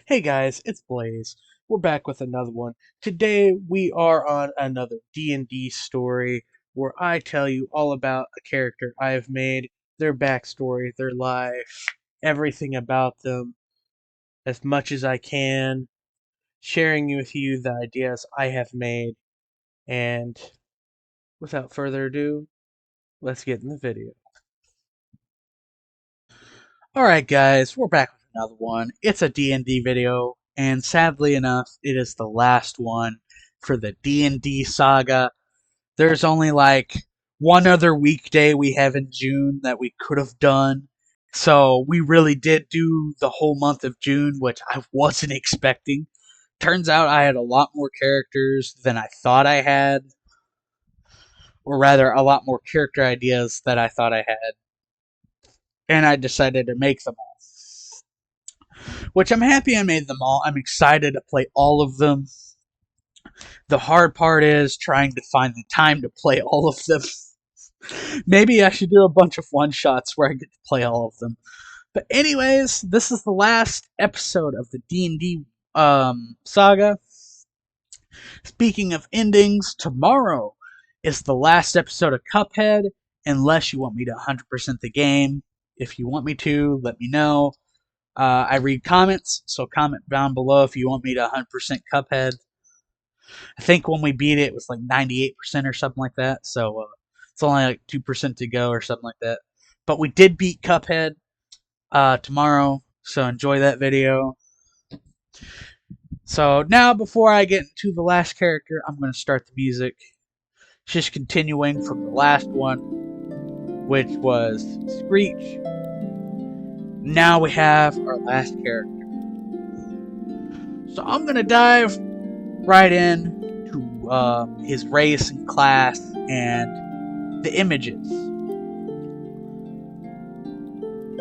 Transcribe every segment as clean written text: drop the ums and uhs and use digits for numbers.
Hey guys, it's Blaze. We're back with another one. Today we are on another D&D story where I tell you all about a character I have made, their backstory, their life, everything about them, as much as I can, sharing with you the ideas I have made. And without further ado, let's get in the video. Alright guys, we're back with another one. It's a D&D video, and sadly enough, it is the last one for the D&D saga. There's only like one other weekday we have in June that we could have done. So we really did do the whole month of June, which I wasn't expecting. Turns out I had a lot more characters than I thought I had. Or rather, a lot more character ideas that I thought I had. And I decided to make them all. Which I'm happy I made them all. I'm excited to play all of them. The hard part is trying to find the time to play all of them. Maybe I should do a bunch of one-shots where I get to play all of them. But anyways, this is the last episode of the D&D saga. Speaking of endings, tomorrow is the last episode of Cuphead, unless you want me to 100% the game. If you want me to, let me know. I read comments, so comment down below if you want me to 100% Cuphead. I think when we beat it, it was like 98% or something like that, so it's only like 2% to go or something like that. But we did beat Cuphead tomorrow, so enjoy that video. So now, before I get into the last character, I'm going to start the music. Just continuing from the last one, which was Screech. Now we have our last character. So I'm going to dive right in to his race and class and the images.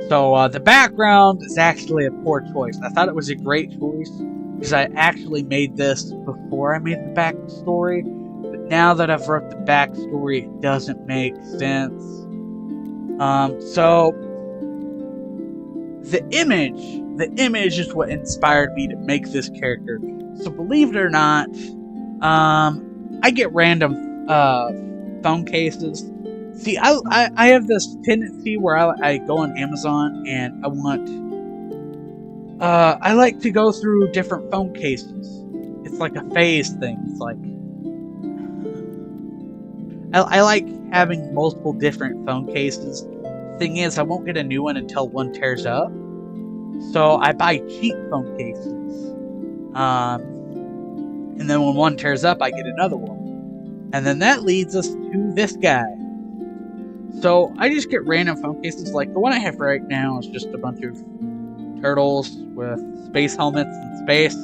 So the background is actually a poor choice. I thought it was a great choice because I actually made this before I made the backstory. But now that I've wrote the backstory, it doesn't make sense. So the image is what inspired me to make this character. So believe it or not, I get random phone cases. See, I have this tendency where I go on Amazon and I like to go through different phone cases. It's like a phase thing. It's like I like having multiple different phone cases. Thing is, I won't get a new one until one tears up. So I buy cheap phone cases. And then when one tears up, I get another one. And then that leads us to this guy. So I just get random phone cases. Like the one I have right now is just a bunch of turtles with space helmets in space.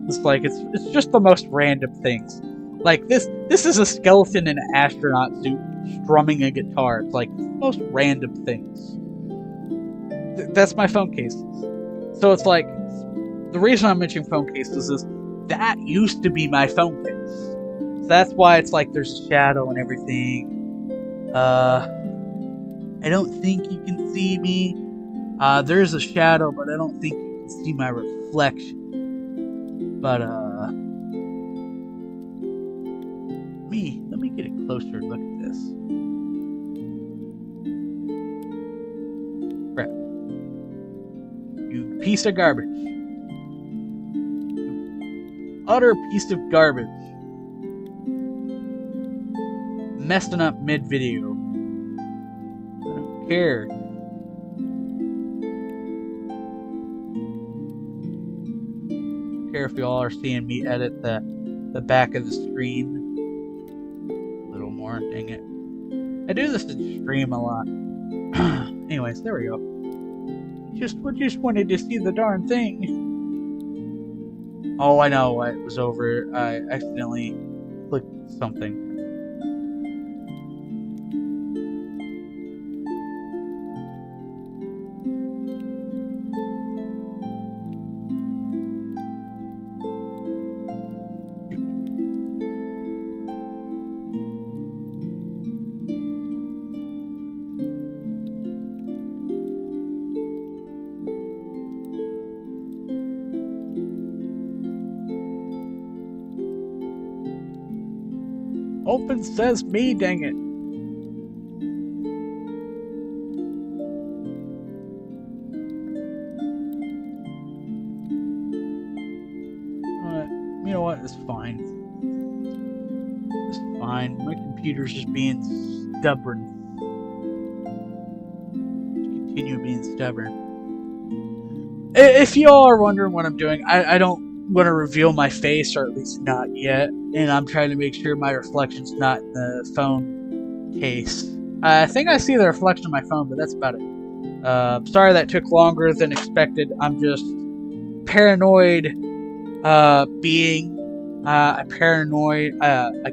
It's just the most random things. Like this is a skeleton in an astronaut suit strumming a guitar. It's like the most random things. That's my phone cases. So it's like the reason I'm mentioning phone cases is that used to be my phone case. So that's why it's like there's a shadow and everything. I don't think you can see me. There's a shadow, but I don't think you can see my reflection. But let me get a closer look at this. Crap. You piece of garbage. You utter piece of garbage. Messing up mid-video. I don't care. Care if y'all are seeing me edit the back of the screen a little more. Dang it. I do this in stream a lot. Anyways, there we go. Just wanted to see the darn thing. Oh, I know. It was over. I accidentally clicked something. Open sesame, dang it. You know what? It's fine. It's fine. My computer's just being stubborn. Continue being stubborn. If y'all are wondering what I'm doing, I don't want to reveal my face, or at least not yet. And I'm trying to make sure my reflection's not in the phone case. I think I see the reflection of my phone, but that's about it. Sorry that took longer than expected. I'm just paranoid being. I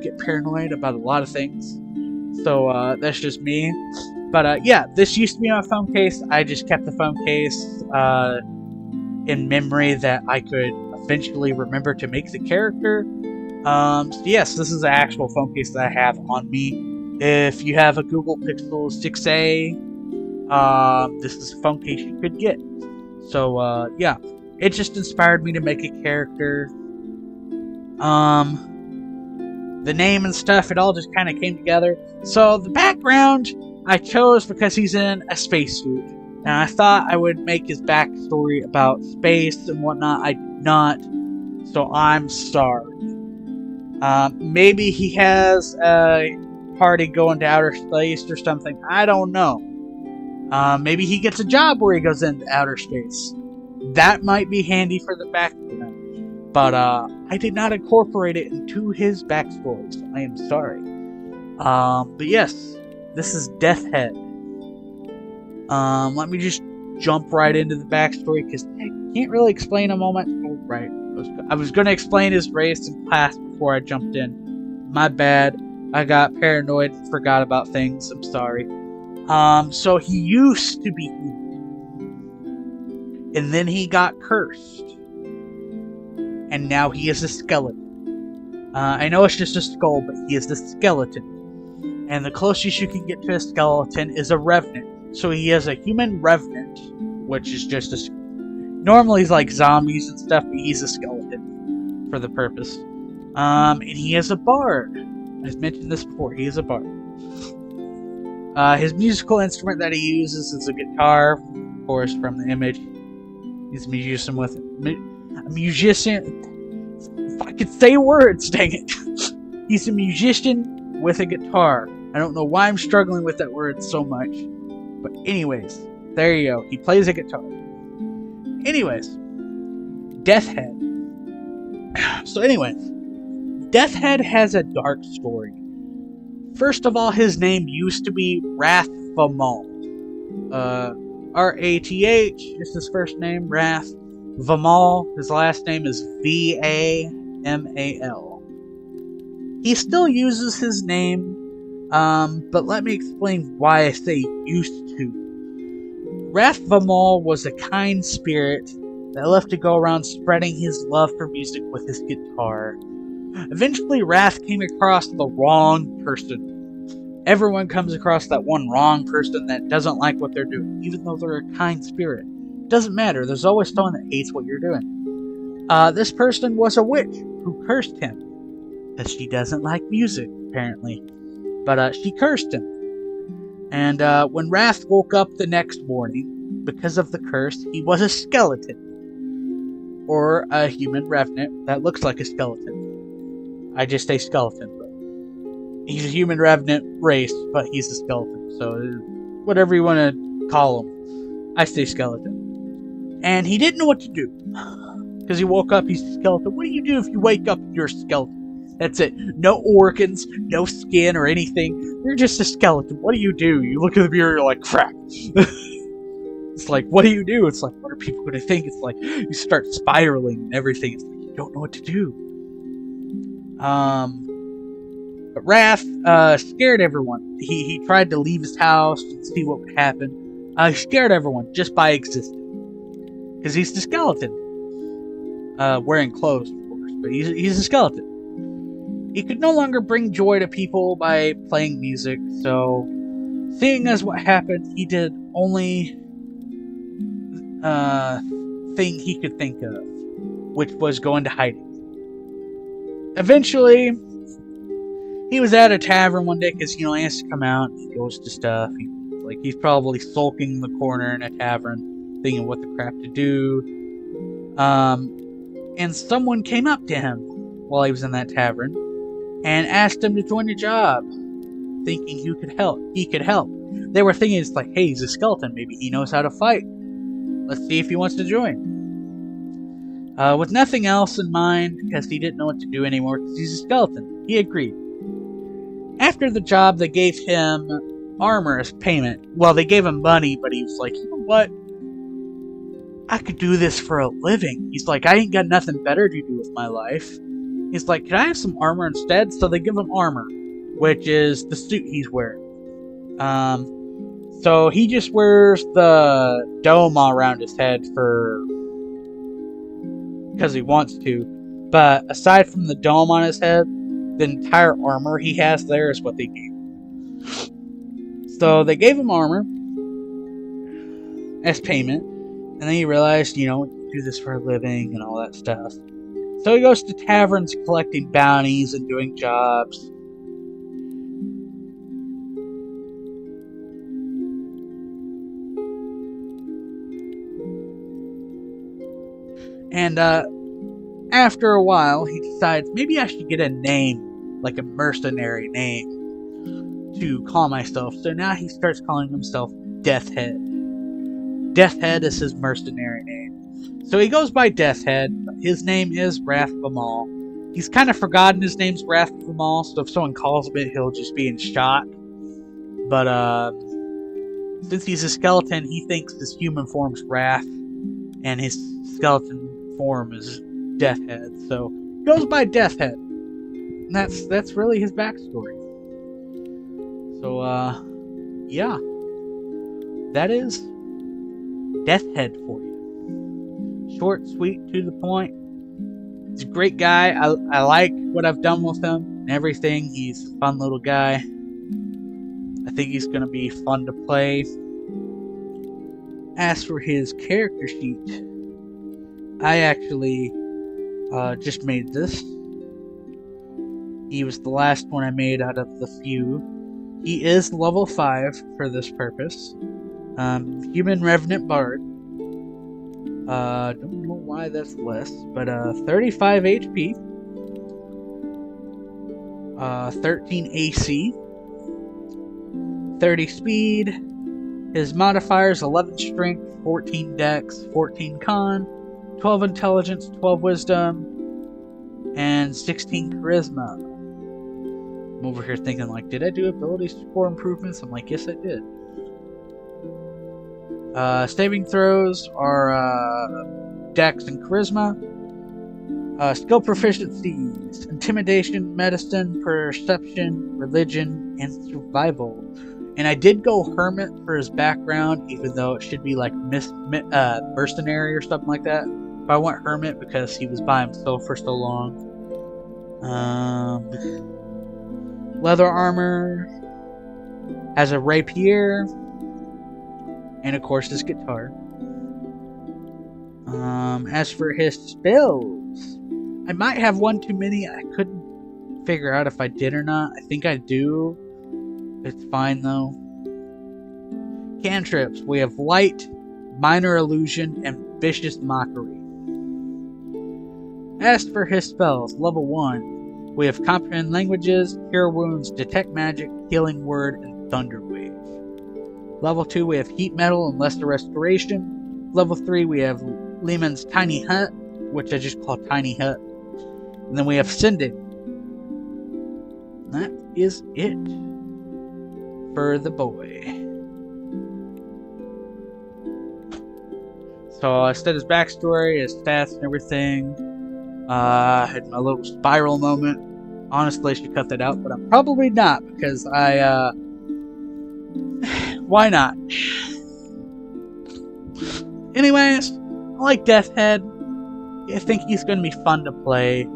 get paranoid about a lot of things. So that's just me. But yeah, this used to be my phone case. I just kept the phone case in memory that I could eventually remember to make the character. So yes, this is the actual phone case that I have on me. If you have a Google Pixel 6a, this is a phone case you could get. So yeah, it just inspired me to make a character. The name and stuff, it all just kind of came together. So the background I chose because he's in a spacesuit, and I thought I would make his backstory about space and whatnot. I did not, so I'm sorry. Maybe he has a party going to outer space or something. I don't know. Maybe he gets a job where he goes into outer space. That might be handy for the background. But I did not incorporate it into his backstory, so I am sorry. But yes, this is DeathHead. Let me just jump right into the backstory, because I can't really explain a moment. Oh, right. I was going to explain his race in class before I jumped in. My bad. I got paranoid and forgot about things. I'm sorry. So he used to be human. And then he got cursed. And now he is a skeleton. I know it's just a skull, but he is a skeleton. And the closest you can get to a skeleton is a revenant. So he is a human revenant, which is just a... Normally he's like zombies and stuff, but he's a skeleton for the purpose. And he is a bard. I've mentioned this before, he is a bard. His musical instrument that he uses is a guitar, of course, from the image. He's a musician with it. A musician. If I could say words, dang it. He's a musician with a guitar. I don't know why I'm struggling with that word so much. But anyways, there you go. He plays a guitar. Anyways, DeathHead. So anyways, DeathHead has a dark story. First of all, his name used to be Rath-Vamal. R-A-T-H is his first name, Rath. Vamal, his last name is V-A-M-A-L. He still uses his name, but let me explain why I say used to. Rath-Vamal was a kind spirit that loved to go around spreading his love for music with his guitar. Eventually, Rath came across the wrong person. Everyone comes across that one wrong person that doesn't like what they're doing, even though they're a kind spirit. Doesn't matter, there's always someone that hates what you're doing. This person was a witch who cursed him. Because she doesn't like music, apparently. But she cursed him. And when Wrath woke up the next morning, because of the curse, he was a skeleton. Or a human revenant that looks like a skeleton. I just say skeleton, but he's a human revenant race, but he's a skeleton. So whatever you want to call him, I say skeleton. And he didn't know what to do. Because he woke up, he's a skeleton. What do you do if you wake up and you're a skeleton? That's it. No organs, no skin or anything. You're just a skeleton. What do? You look in the mirror, you're like, crap. It's like, what do you do? It's like, what are people going to think? It's like, you start spiraling and everything. It's like, you don't know what to do. But Wrath scared everyone. He tried to leave his house and see what would happen. He scared everyone just by existing. Because he's the skeleton. Wearing clothes, of course, but he's a skeleton. He could no longer bring joy to people by playing music, so seeing as what happened, he did only thing he could think of, which was going to hiding. Eventually, he was at a tavern one day because, he has to come out. He goes to stuff. He's probably sulking in the corner in a tavern, thinking what the crap to do. And someone came up to him while he was in that tavern and asked him to join the job, thinking he could help. They were thinking, it's like, hey, he's a skeleton. Maybe he knows how to fight. Let's see if he wants to join. With nothing else in mind, because he didn't know what to do anymore, because he's a skeleton, he agreed. After the job, they gave him armor as payment. Well, they gave him money, but he was like, you know what? I could do this for a living. He's like, I ain't got nothing better to do with my life. He's like, can I have some armor instead? So they give him armor, which is the suit he's wearing. So he just wears the dome all around his head because he wants to. But aside from the dome on his head, the entire armor he has there is what they gave him. So they gave him armor as payment. And then he realized, we do this for a living and all that stuff. So he goes to taverns collecting bounties and doing jobs. And after a while, he decides, maybe I should get a name, like a mercenary name, to call myself. So now he starts calling himself DeathHead. DeathHead is his mercenary name. So he goes by DeathHead. His name is Wrath of them All. He's kind of forgotten his name's Wrath of them All, so if someone calls him it, he'll just be in shock. But since he's a skeleton, he thinks his human form's Wrath, and his skeleton form is DeathHead. So he goes by DeathHead. And that's really his backstory. So yeah. That is DeathHead for you. Short, sweet, to the point. He's a great guy. I like what I've done with him and everything. He's a fun little guy. I think he's going to be fun to play. As for his character sheet, I actually just made this. He was the last one I made out of the few. He is level 5 for this purpose. Human Revenant Bard. Don't know why that's less, but 35 HP, 13 AC, 30 speed. His modifiers: 11 strength, 14 dex, 14 con, 12 intelligence, 12 wisdom, and 16 charisma. I'm over here thinking, like, did I do ability score improvements? I'm like, yes, I did. Saving throws are dex and charisma. Skill proficiencies: intimidation, medicine, perception, religion, and survival. And I did go hermit for his background, even though it should be like mercenary or something like that. But I went hermit because he was by himself for so long. Leather armor, has a rapier, and of course his guitar. As for his spells, I might have one too many. I couldn't figure out if I did or not. I think I do. It's fine though. Cantrips: we have Light, Minor Illusion, and Vicious Mockery. As for his spells, level 1, we have Comprehend Languages, Cure Wounds, Detect Magic, Healing Word, and Thunder Wave. Level 2, we have Heat Metal and Lesser Restoration. Level 3, we have Lehman's Tiny Hut, which I just call Tiny Hut. And then we have Sending. That is it for the boy. So I said his backstory, his stats and everything. I had my little spiral moment. Honestly, I should cut that out, but I'm probably not, because why not? Anyways, I like DeathHead. I think he's going to be fun to play.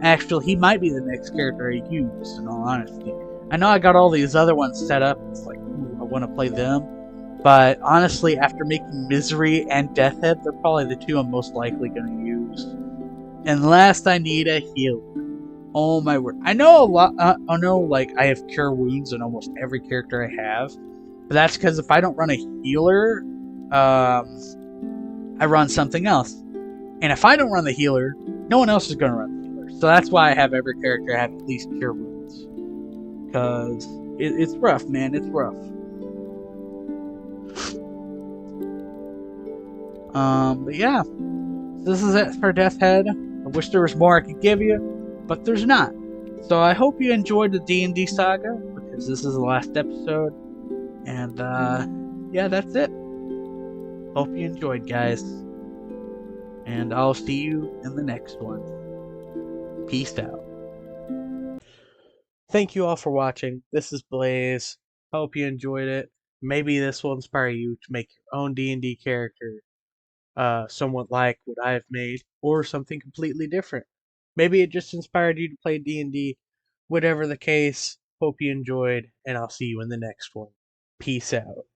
Actually, he might be the next character I use, in all honesty. I know I got all these other ones set up. It's like, ooh, I want to play them. But honestly, after making Misery and DeathHead, they're probably the two I'm most likely going to use. Unless I need a healer. Oh my word! I know a lot. I know, like, I have cure wounds in almost every character I have, but that's because if I don't run a healer, I run something else. And if I don't run the healer, no one else is going to run the healer. So that's why I have every character have at least cure wounds, because it's rough, man. It's rough. But yeah, this is it for DeathHead. I wish there was more I could give you, but there's not. So I hope you enjoyed the D&D saga, because this is the last episode. And yeah, that's it. Hope you enjoyed, guys. And I'll see you in the next one. Peace out. Thank you all for watching. This is Blaze. Hope you enjoyed it. Maybe this will inspire you to make your own D&D character, somewhat like what I've made, or something completely different. Maybe it just inspired you to play D&D. Whatever the case, hope you enjoyed, and I'll see you in the next one. Peace out.